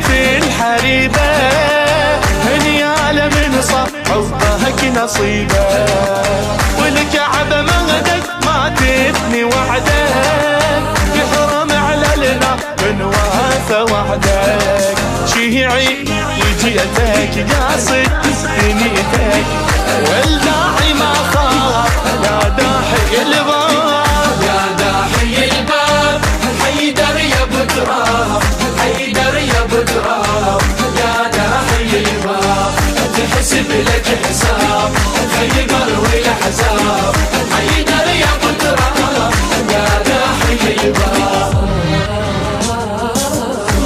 في الحريبة، هنيالة من صار حبك نصيبة، والكعبة مهدك ما تثني وعدك، يحرم على لنا من واثى وعدك. شيعي وجيتك قاصد دنيتك، والداعي ما خاف يا داحي الباب، يا داحي الباب حيدر يا ابو تراب، حيدر يا ابو تراب، يا داحي الباب تحسب لك حساب، خيبر والاحزاب، حيدر يا ابو تراب، يا داحي الباب.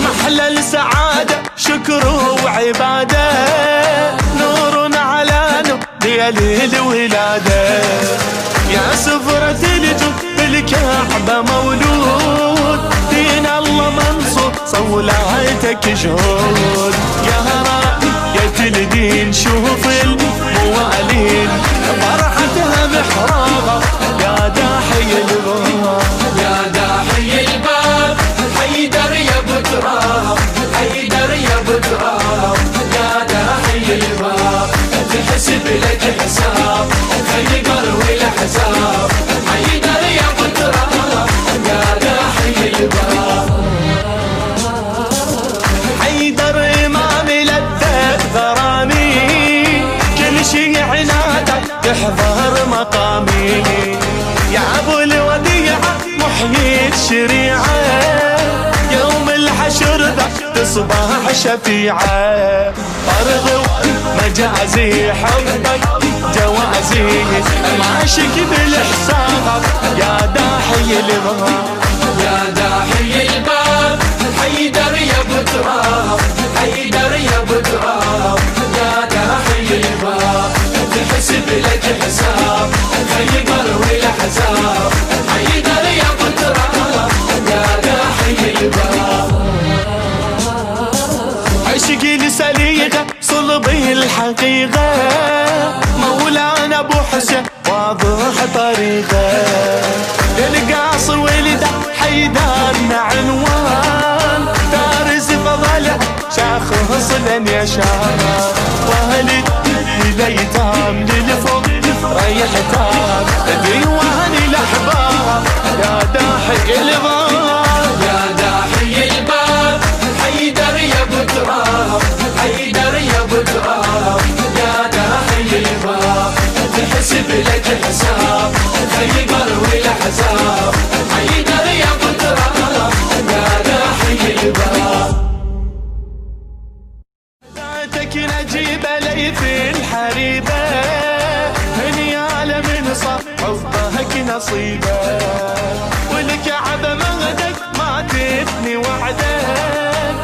محلى السعادة شكر وعبادة، نور على نور ليالي الولادة، يا سفرة الجود بالكعبة مولود، دين الله منصور صولاتك شهود، يا راية الدين شوف الموالين فرحتها محرابة، يا داحي الباب، يا داحي الباب حيدر يا ابو تراب، حيدر يا ابو تراب، يا داحي الباب تحسب لك حساب، خيبر والاحزاب، حيدر يا ابو تراب، يا داحي الباب. حيدر إمام لذة غرامي، كل شي عنادك يحضر مقامي، يا أبو الوديعة محيي الشريعة، يوم الحشر ذا تصبح شفيعة، فرض مجازي حبك جوازي، ماشيك بالحساب، يا داحي الباب، يا داحي الباب حيدر يا ابو تراب، حيدر يا ابو تراب، يا داحي الباب تحسب لك حساب، خيبر والاحزاب، حيدر يا ابو تراب، يا داحي الباب. عشقي لسليقة صلبي الحقيقة، مولانا ابو حسين واضح طريقه، للقاص ولده حيدرنا عنوان، دارس فضله شاخص لن يشان، واهل الايتام للفوق ريح تام، ديوان الاحباب، يا داحي الباب، يا داحي الباب حيدر يا ابو تراب، حيدر يا ابو تراب، يا داحي الباب تحسب لك حساب، خيبر والاحزاب، حيدر يا ابو تراب، يا داحي الباب. ذاتك نجيبة لي في الحريبة، هنيالة من صار حبك نصيبة، والكعبة مهدك ما تثني وعدك،